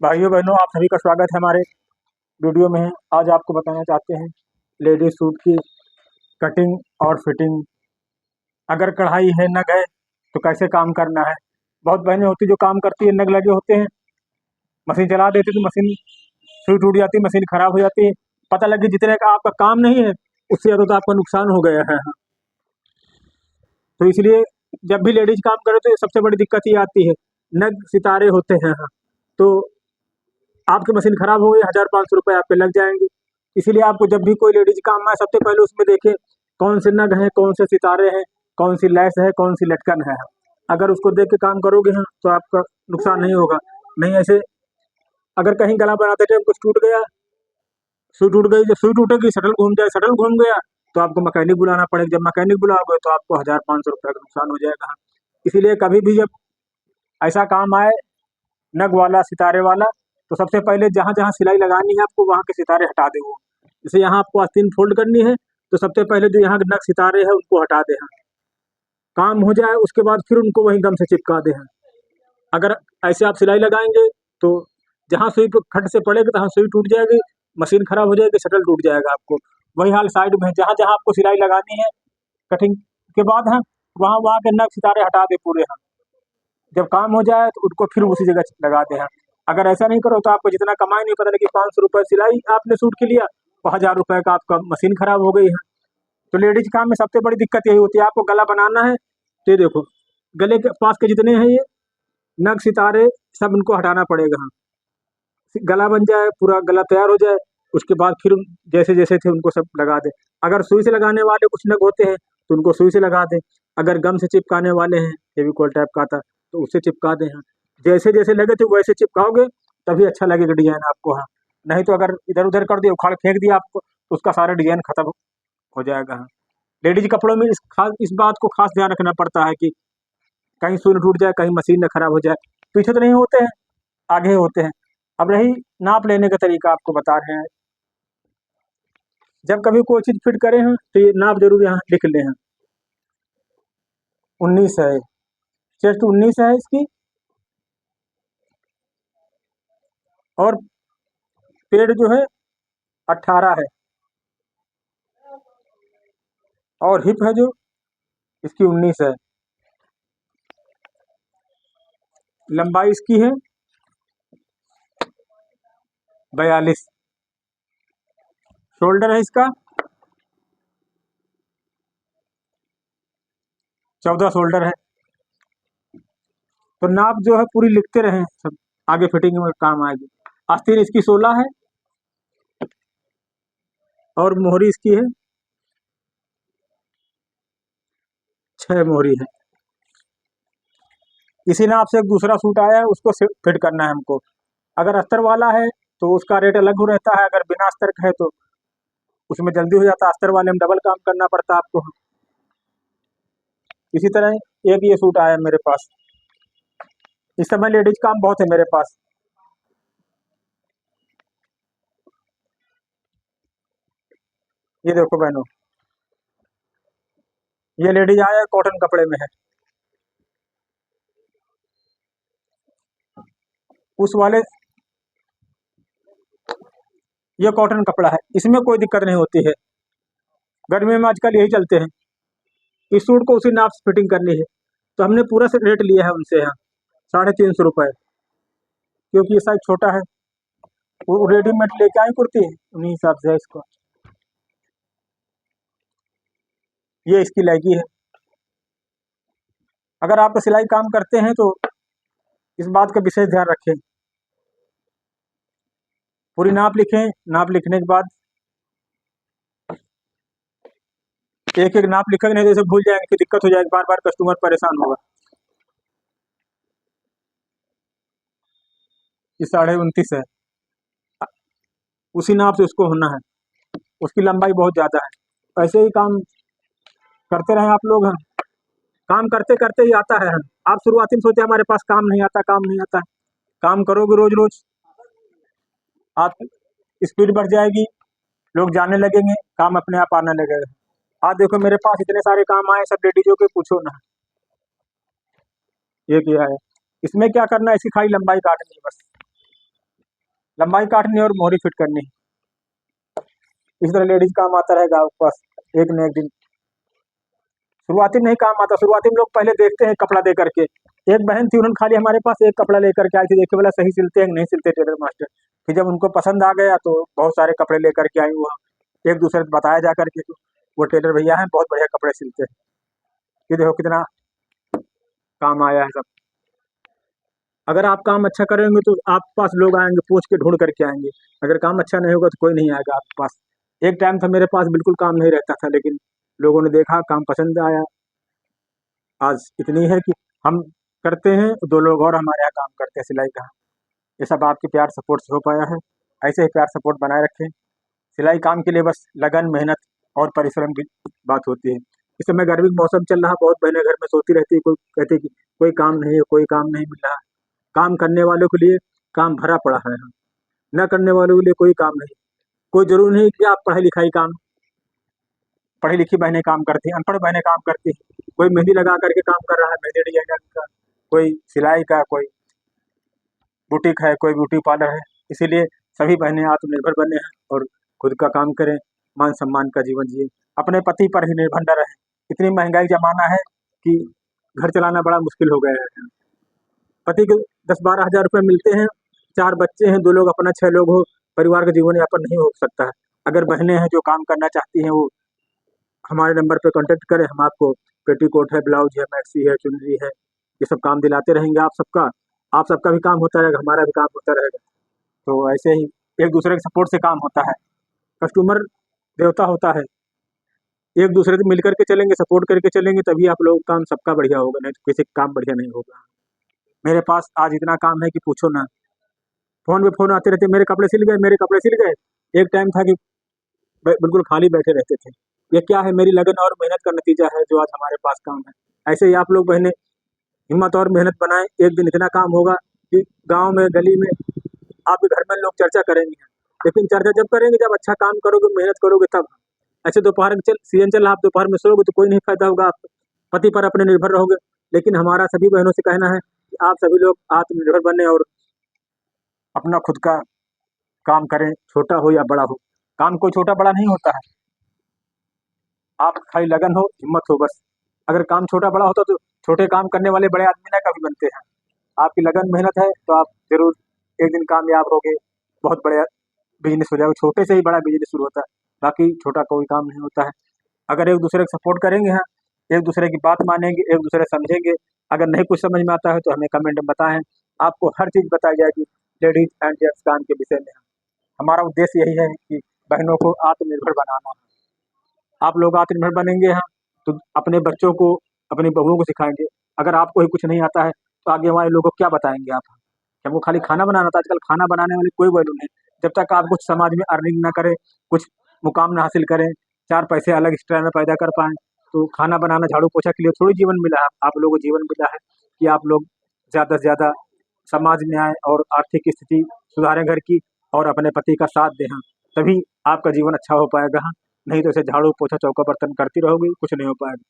भाइयों बहनों, आप सभी का स्वागत है हमारे वीडियो में। आज आपको बताना चाहते हैं लेडीज सूट की कटिंग और फिटिंग। अगर कढ़ाई है, नग है, तो कैसे काम करना है। बहुत बहनें होती जो काम करती है, नग लगे होते हैं, मशीन चला देती तो मशीन सुई टूट जाती है, मशीन खराब हो जाती है। पता लगे जितने का आपका काम नहीं है, उससे ज़्यादा तो आपका नुकसान हो गया है। तो इसलिए जब भी लेडीज काम करे तो सबसे बड़ी दिक्कत ये आती है, नग सितारे होते हैं। तो आपकी मशीन खराब हो गई, 1,000-500 रुपये आप पे लग जाएंगे। इसीलिए आपको जब भी कोई लेडीज काम आए, सबसे पहले उसमें देखें कौन से नग हैं, कौन से सितारे हैं, कौन सी लैस है, कौन सी लटकन है। अगर उसको देख के काम करोगे हैं तो आपका नुकसान नहीं होगा। नहीं ऐसे अगर कहीं गला बनाते टाइम कुछ टूट गया, सुई टूट गई, जब सुई टूटेगी शटल घूम जाए, शटल घूम गया तो आपको मैकेनिक बुलाना पड़ेगा। जब मैकेनिक बुलाओगे तो आपको 1,000-500 रुपये का नुकसान हो जाएगा। इसीलिए कभी भी जब ऐसा काम आए, नग वाला, सितारे वाला, तो सबसे पहले जहाँ जहाँ सिलाई लगानी है आपको वहाँ के सितारे हटा दे। वो जैसे यहाँ आपको आस्तीन फोल्ड करनी है, तो सबसे पहले जो यहाँ के नग सितारे हैं उनको हटा दे। काम हो जाए उसके बाद फिर उनको वहीं गम से चिपका दे। अगर ऐसे आप सिलाई लगाएंगे तो जहाँ सुई खट से पड़ेगी तहाँ सुई टूट जाएगी, मशीन खराब हो जाएगी, शटल टूट जाएगा आपको। वही हाल साइड में है, जहाँ जहाँ आपको सिलाई लगानी है कटिंग के बाद वहाँ वहाँ के नग सितारे हटा दे पूरे। जब काम हो जाए तो उनको फिर उसी जगह लगा दे। अगर ऐसा नहीं करो तो आपको जितना कमाई नहीं, पता लगे 500 रुपये सिलाई आपने सूट के लिया और 1,000 रुपये का आपका मशीन खराब हो गई है। तो लेडीज काम में सबसे बड़ी दिक्कत यही होती है। आपको गला बनाना है तो ये देखो, गले के पास के जितने हैं ये नग सितारे सब उनको हटाना पड़ेगा। गला बन जाए, पूरा गला तैयार हो जाए, उसके बाद फिर जैसे जैसे थे उनको सब लगा दे। अगर सुई से लगाने वाले कुछ नग होते हैं तो उनको सुई से लगा दें। अगर गम से चिपकाने वाले हैं, फेविकोल टाइप का आता तो उससे चिपका दें। जैसे जैसे लगे थे वैसे चिपकाओगे तभी अच्छा लगेगा डिजाइन आपको। नहीं तो अगर इधर उधर कर दिया, उखाड़ फेंक दिया आपको, तो उसका सारा डिजाइन खत्म हो जाएगा। लेडीज कपड़ों में इस बात को खास ध्यान रखना पड़ता है कि कहीं सुई न टूट जाए, कहीं मशीन न खराब हो जाए। पीछे तो नहीं होते हैं, आगे होते हैं। अब रही नाप लेने का तरीका, आपको बता रहे हैं। जब कभी कोई चीज फिट करें हैं तो ये नाप जरूर यहाँ लिख ले हैं। 19 है, चेस्ट 19 है इसकी, और पेड़ जो है 18 है, और हिप है जो इसकी 19 है। लंबाई इसकी है 42। शोल्डर है इसका 14 शोल्डर है। तो नाप जो है पूरी लिखते रहें, सब आगे फिटिंग में काम आएगी। आस्तीन इसकी 16 है, और मोहरी इसकी है 6 मोहरी है। इसी नाप से एक दूसरा सूट आया है, उसको फिट करना है हमको। अगर अस्तर वाला है तो उसका रेट अलग हो रहता है, अगर बिना अस्तर का है तो उसमें जल्दी हो जाता है। अस्तर वाले में डबल काम करना पड़ता है आपको। इसी तरह एक ये सूट आया है मेरे पास। इस समय लेडीज काम बहुत है मेरे पास। ये देखो बहनों, ये लेडीज आया कॉटन कपड़े में है। उस वाले, ये कॉटन कपड़ा है, इसमें कोई दिक्कत नहीं होती है। गर्मी में आजकल यही चलते हैं। इस सूट को उसी नाप से फिटिंग करनी है, तो हमने पूरा से रेट लिया है उनसे यहाँ 350 रुपये, क्योंकि ये साइज छोटा है। वो रेडीमेड लेके आई कुर्ती, उन्हीं हिसाब से है इसको। ये इसकी लैगी है। अगर आप सिलाई काम करते हैं तो इस बात का विशेष ध्यान रखें, पूरी नाप लिखें। नाप लिखने के बाद एक एक नाप लिखेंगे, नहीं तो इसे भूल जाएंगे, फिर दिक्कत हो जाएगी, बार बार कस्टमर परेशान होगा। ये 29.5 है, उसी नाप से उसको होना है। उसकी लंबाई बहुत ज़्यादा है। ऐसे ही काम करते रहें आप लोग। काम करते करते ही आता है। आप शुरुआती में सोचे हमारे पास काम नहीं आता, काम नहीं आता। काम करोगे रोज रोज, आप स्पीड बढ़ जाएगी, लोग जानने लगेंगे, काम अपने आप आने लगेगा। आज देखो मेरे पास इतने सारे काम आए, सब लेडीजों के, पूछो ना। ये क्या है, इसमें क्या करना है, इसकी खाली लंबाई काटनी है बस। लंबाई काटनी और मोहरी फिट करनी। इस तरह लेडीज काम आता रहेगा आपके पास एक न एक दिन। शुरुआती में नहीं काम आता, शुरुआती में लोग पहले देखते हैं कपड़ा दे करके। एक बहन थी, उन्होंने खाली हमारे पास एक कपड़ा लेकर के आई थी, देखे बोला सही सिलते हैं कि नहीं सिलते टेलर मास्टर। फिर जब उनको पसंद आ गया तो बहुत सारे कपड़े लेकर के आई वहाँ, एक दूसरे को बताया जा करके कि वो टेलर भैया हैं, बहुत बढ़िया कपड़े सिलते हैं। ये देखो कितना काम आया है सब। अगर आप काम अच्छा करेंगे तो आप पास लोग आएंगे, पूछ के ढूंढ करके आएंगे। अगर काम अच्छा नहीं होगा तो कोई नहीं आएगा आपके पास। एक टाइम था मेरे पास बिल्कुल काम नहीं रहता था, लेकिन लोगों ने देखा, काम पसंद आया। आज इतनी है कि हम करते हैं, दो लोग और हमारे यहाँ काम करते हैं सिलाई का। ये सब आपके प्यार सपोर्ट से हो पाया है। ऐसे ही प्यार सपोर्ट बनाए रखें। सिलाई काम के लिए बस लगन, मेहनत और परिश्रम की बात होती है। इस समय गर्मी का मौसम चल रहा, बहुत बहनें घर में सोती रहती है, कोई कहती है कि कोई काम नहीं है, कोई काम नहीं मिल रहा। काम करने वालों के लिए काम भरा पड़ा है, न करने वालों के लिए कोई काम नहीं। कोई जरूरी नहीं कि आप पढ़ाई लिखाई काम, पढ़ी लिखी बहनें काम करती हैं, अनपढ़ बहनें काम करती हैं। कोई मेहंदी लगा करके काम कर रहा है, मेहंदी डिजाइनर का, कोई सिलाई का, कोई बुटीक है, कोई ब्यूटी पार्लर है। इसीलिए सभी बहनें आत्मनिर्भर बने हैं और खुद का काम करें, मान सम्मान का जीवन जिए, अपने पति पर ही निर्भर न रहें। इतनी महंगाई जमाना है कि घर चलाना बड़ा मुश्किल हो गया है। पति के 10-12 हज़ार रुपये मिलते हैं, 4 बच्चे हैं, 2 लोग अपना, 6 लोग हो, परिवार का जीवन यापन नहीं हो सकता है। अगर बहनें हैं जो काम करना चाहती हैं, वो हमारे नंबर पे कांटेक्ट करें। हम आपको पेटीकोट है, ब्लाउज है, मैक्सी है, चुनरी है, ये सब काम दिलाते रहेंगे। आप सबका भी काम होता रहेगा, हमारा भी काम होता रहेगा। तो ऐसे ही एक दूसरे के सपोर्ट से काम होता है। कस्टमर देवता होता है। एक दूसरे से मिल करके चलेंगे, सपोर्ट करके चलेंगे, तभी आप लोगों का काम सबका बढ़िया होगा, नहीं तो किसी का काम बढ़िया नहीं होगा। मेरे पास आज इतना काम है कि पूछो ना। फ़ोन पे फ़ोन आते रहते, मेरे कपड़े सिल गए, मेरे कपड़े सिल गए। एक टाइम था कि बिल्कुल खाली बैठे रहते थे। ये क्या है, मेरी लगन और मेहनत का नतीजा है जो आज हमारे पास काम है। ऐसे ही आप लोग बहनें हिम्मत और मेहनत बनाएं, एक दिन इतना काम होगा कि गांव में, गली में, आपके घर में लोग चर्चा करेंगे। लेकिन चर्चा जब करेंगे जब अच्छा काम करोगे, मेहनत करोगे तब। ऐसे दोपहर में सीजन चल रहा, आप दोपहर में सोओगे तो कोई नहीं फायदा होगा। आप पति पर अपने निर्भर रहोगे। लेकिन हमारा सभी बहनों से कहना है कि आप सभी लोग आत्मनिर्भर बने और अपना खुद का काम करें, छोटा हो या बड़ा हो। काम कोई छोटा बड़ा नहीं होता है। आप खाली लगन हो, हिम्मत हो बस। अगर काम छोटा बड़ा होता तो छोटे काम करने वाले बड़े आदमी ना कभी बनते हैं। आपकी लगन मेहनत है तो आप जरूर एक दिन कामयाब होगे, बहुत बड़ा बिजनेस हो जाएगा। छोटे से ही बड़ा बिजनेस शुरू होता है, बाकी छोटा कोई काम नहीं होता है। अगर एक दूसरे को सपोर्ट करेंगे, हाँ, एक दूसरे की बात मानेंगे, एक दूसरे समझेंगे। अगर नहीं कुछ समझ में आता है तो हमें कमेंट में बताएं, आपको हर चीज़ बताई जाएगी लेडीज एंड जेंट्स काम के विषय में। हमारा उद्देश्य यही है कि बहनों को आत्मनिर्भर बनाना है। आप लोग आत्मनिर्भर बनेंगे, हाँ, तो अपने बच्चों को, अपनी बहुओं को सिखाएंगे। अगर आपको ही कुछ नहीं आता है तो आगे हमारे लोगों को क्या बताएंगे आप? कि हमको खाली खाना बनाना था। आजकल खाना बनाने वाली कोई वैल्यू नहीं। जब तक आप कुछ समाज में अर्निंग ना करें, कुछ मुकाम ना हासिल करें, 4 पैसे अलग एक्स्ट्रा ना पैदा कर पाएँ, तो खाना बनाना, झाड़ू पोछा के लिए थोड़ी जीवन मिला है। आप लोगों को जीवन मिला है कि आप लोग ज़्यादा से ज़्यादा समाज में आएँ और आर्थिक स्थिति सुधारें घर की, और अपने पति का साथ दें, हाँ, तभी आपका जीवन अच्छा हो पाएगा, हाँ। नहीं तो ऐसे झाड़ू पोछा चौका बर्तन करती रहोगी, कुछ नहीं हो पाएगा।